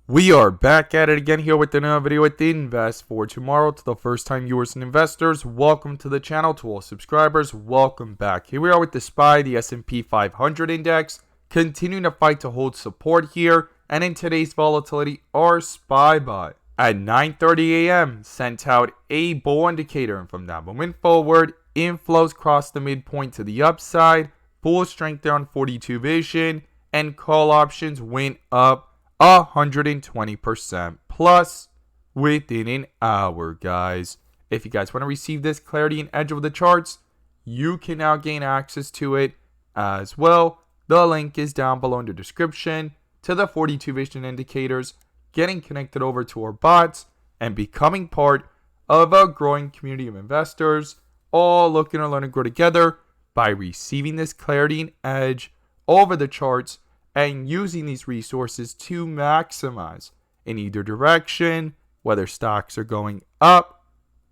We are back at it again here with another video with Invest for Tomorrow. To the first time viewers and investors, welcome to the channel. To all subscribers, welcome back. Here we are with the SPY, the S&P 500 index, continuing to fight to hold support here. And in today's volatility, our SPY buy at 9:30 a.m. sent out a bull indicator, and from that moment forward, inflows crossed the midpoint to the upside, bull strength there on 42 vision, and call options went up 120% plus within an hour, guys. If you guys want to receive this clarity and edge of the charts, you can now gain access to it as well. The link is down below in the description to the 42 vision indicators, getting connected over to our bots, and becoming part of a growing community of investors, all looking to learn and grow together by receiving this clarity and edge over the charts and using these resources to maximize in either direction, whether stocks are going up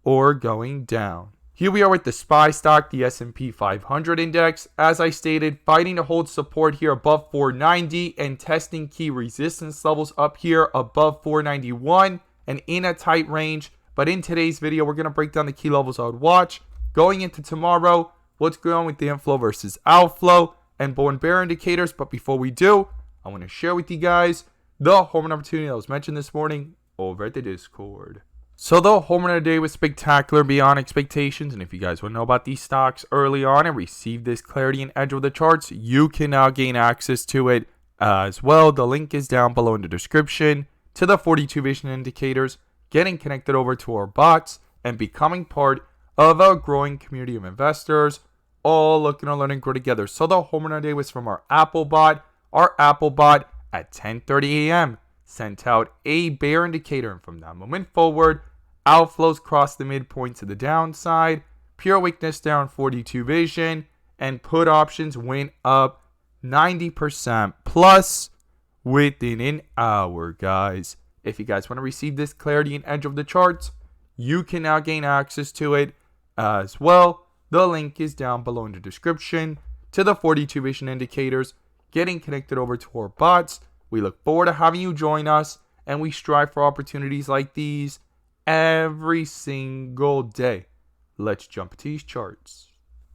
or going down. Here we are with the SPY stock, the S&P 500 index. As I stated, fighting to hold support here above 490 and testing key resistance levels up here above 491 and in a tight range. But in today's video, we're going to break down the key levels I would watch going into tomorrow, what's going on with the inflow versus outflow, and bull and bear indicators. But before we do, I want to share with you guys the home run opportunity that was mentioned this morning over at the Discord. So the home run of the day was spectacular beyond expectations, and if you guys want to know about these stocks early on and receive this clarity and edge of the charts, you can now gain access to it as well. The link is down below in the description to the 42 vision indicators, getting connected over to our bots and becoming part of a growing community of investors, all looking to learn and grow together. So the home run of the day was from our Apple bot. Our Apple bot at 10:30 a.m. sent out a bear indicator, and from that moment forward, outflows crossed the midpoint to the downside, pure weakness down 42 vision, and put options went up 90% plus within an hour, guys. If you guys want to receive this clarity and edge of the charts, you can now gain access to it as well. The link is down below in the description to the 42 vision indicators, getting connected over to our bots. We look forward to having you join us, and we strive for opportunities like these every single day. Let's jump into these charts.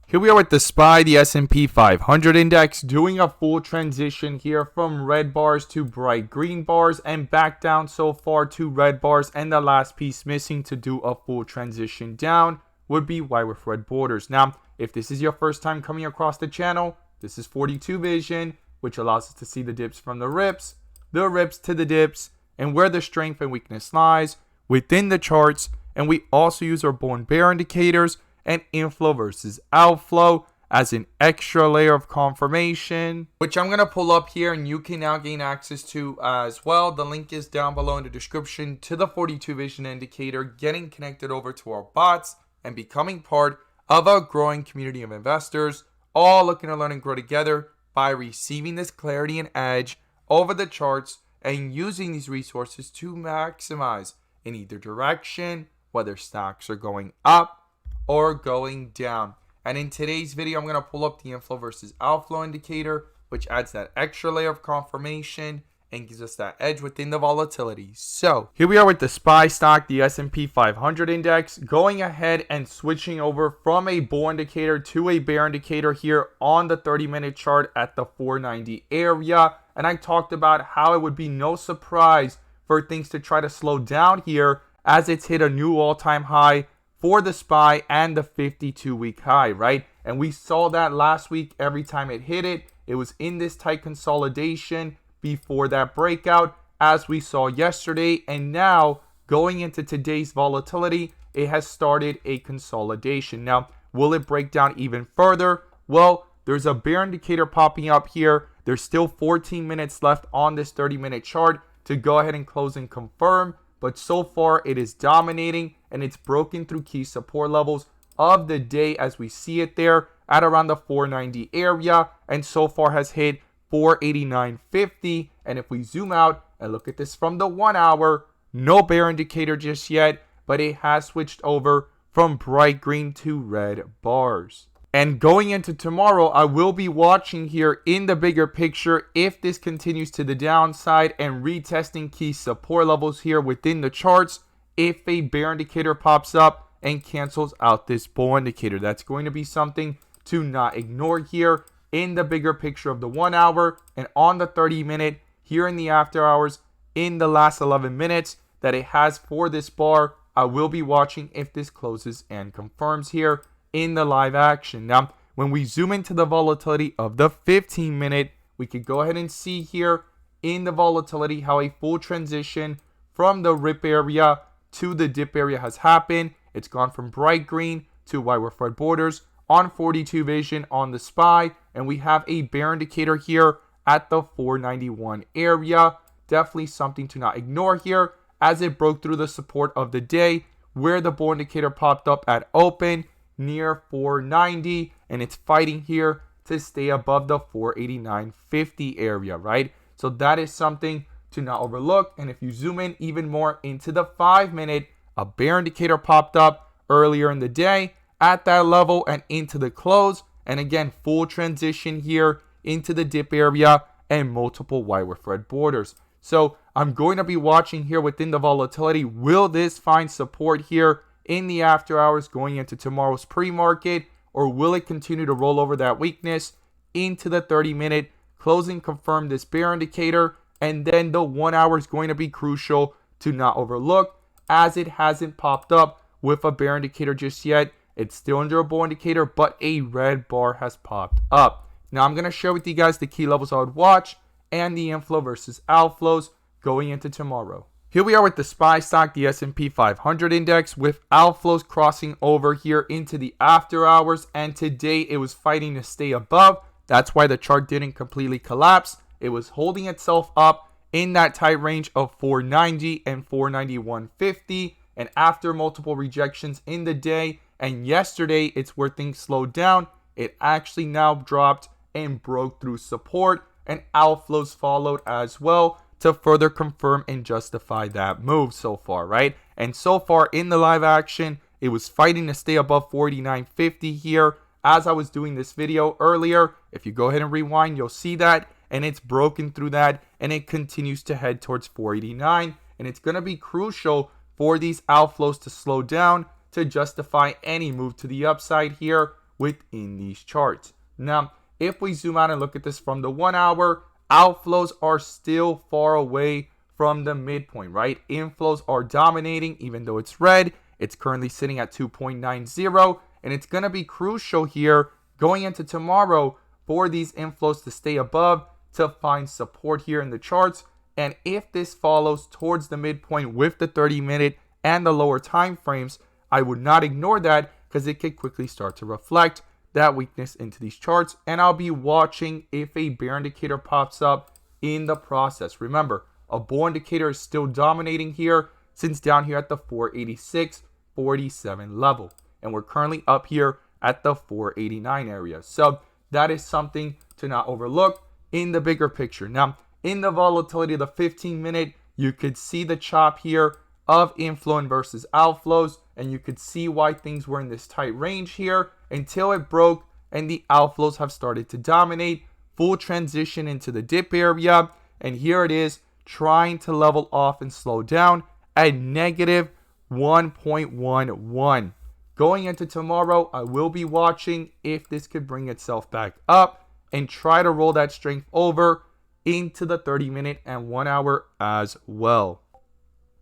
Here we are with the SPY, the S&P 500 index, doing a full transition here from red bars to bright green bars and back down so far to red bars, and the last piece missing to do a full transition down would be white with red borders. Now, if this is your first time coming across the channel, this is 42 vision, which allows us to see the dips from the rips to the dips, and where the strength and weakness lies within the charts. And we also use our bull and bear indicators and inflow versus outflow as an extra layer of confirmation, which I'm going to pull up here and you can now gain access to as well. The link is down below in the description to the 42 vision indicator, getting connected over to our bots and becoming part of a growing community of investors, all looking to learn and grow together by receiving this clarity and edge over the charts and using these resources to maximize in either direction, whether stocks are going up or going down. And in today's video, I'm going to pull up the inflow versus outflow indicator, which adds that extra layer of confirmation and gives us that edge within the volatility. So here we are with the SPY stock, the S&P 500 index, going ahead and switching over from a bull indicator to a bear indicator here on the 30-minute chart at the 490 area. And I talked about how it would be no surprise for things to try to slow down here as it's hit a new all-time high for the SPY and the 52-week high, right? And we saw that last week. Every time it hit it, it was in this tight consolidation before that breakout, as we saw yesterday. And now going into today's volatility, it has started a consolidation. Now, will it break down even further? Well, there's a bear indicator popping up here. There's still 14 minutes left on this 30-minute chart to go ahead and close and confirm, but so far it is dominating, and it's broken through key support levels of the day as we see it there at around the 490 area, and so far has hit 489.50. And if we zoom out and look at this from the 1 hour, no bear indicator just yet, but it has switched over from bright green to red bars. And going into tomorrow, I will be watching here in the bigger picture if this continues to the downside and retesting key support levels here within the charts. If a bear indicator pops up and cancels out this bull indicator, that's going to be something to not ignore here in the bigger picture of the 1 hour and on the 30-minute here in the after hours in the last 11 minutes that it has for this bar. I will be watching if this closes and confirms here in the live action. Now, when we zoom into the volatility of the 15-minute, we could go ahead and see here in the volatility how a full transition from the rip area to the dip area has happened. It's gone from bright green to white with red borders on 42 vision on the SPY, and we have a bear indicator here at the 491 area. Definitely something to not ignore here as it broke through the support of the day where the bull indicator popped up at open near 490, and it's fighting here to stay above the 489.50 area, right? So that is something to not overlook. And if you zoom in even more into the 5-minute, a bear indicator popped up earlier in the day at that level and into the close, and again full transition here into the dip area and multiple white with red borders. So I'm going to be watching here within the volatility. Will this find support here in the after hours going into tomorrow's pre-market, or will it continue to roll over that weakness into the 30-minute? Closing confirm this bear indicator, and then the 1 hour is going to be crucial to not overlook as it hasn't popped up with a bear indicator just yet. It's still under a bull indicator, but a red bar has popped up. Now I'm going to share with you guys the key levels I would watch and the inflow versus outflows going into tomorrow. Here we are with the SPY stock, the SP 500 index, with outflows crossing over here into the after hours, and today it was fighting to stay above. That's why the chart didn't completely collapse. It was holding itself up in that tight range of 490 and 491.50, and after multiple rejections in the day and yesterday, it's where things slowed down. It actually now dropped and broke through support, and outflows followed as well to further confirm and justify that move so far, right? And so far in the live action, it was fighting to stay above 49.50 here as I was doing this video earlier. If you go ahead and rewind, you'll see that, and it's broken through that, and it continues to head towards 489, and it's going to be crucial for these outflows to slow down to justify any move to the upside here within these charts. Now, if we zoom out and look at this from the 1 hour, outflows are still far away from the midpoint, right? Inflows are dominating, even though it's red. It's currently sitting at 2.90, and it's going to be crucial here going into tomorrow for these inflows to stay above to find support here in the charts. And if this follows towards the midpoint with the 30-minute and the lower time frames, I would not ignore that because it could quickly start to reflect that weakness into these charts, and I'll be watching if a bear indicator pops up in the process. Remember, a bull indicator is still dominating here since down here at the 486.47 level, and we're currently up here at the 489 area. So that is something to not overlook in the bigger picture. Now, in the volatility of the 15-minute, you could see the chop here of inflow versus outflows, and you could see why things were in this tight range here until it broke and the outflows have started to dominate. Full transition into the dip area, and here it is trying to level off and slow down at negative 1.11. Going into tomorrow, I will be watching if this could bring itself back up and try to roll that strength over into the 30-minute and 1 hour as well.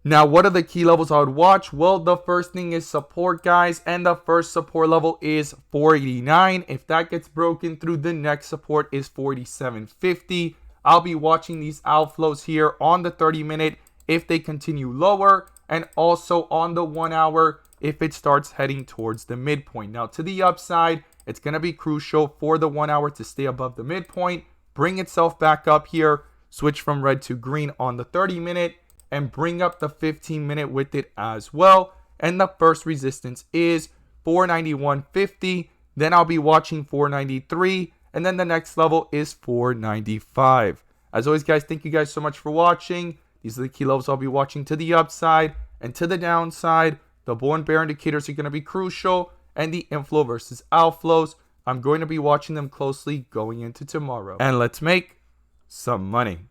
Now, what are the key levels I would watch? Well, the first thing is support, guys, and the first support level is 489. If that gets broken through, the next support is 47.50. I'll be watching these outflows here on the 30-minute if they continue lower, and also on the 1 hour if it starts heading towards the midpoint. Now, to the upside, it's going to be crucial for the 1 hour to stay above the midpoint, bring itself back up here, switch from red to green on the 30-minute, and bring up the 15-minute with it as well. And the first resistance is 491.50. Then I'll be watching 493. And then the next level is 495. As always, guys, thank you guys so much for watching. These are the key levels I'll be watching to the upside and to the downside. The bull and bear indicators are going to be crucial. And the inflow versus outflows, I'm going to be watching them closely going into tomorrow. And let's make some money.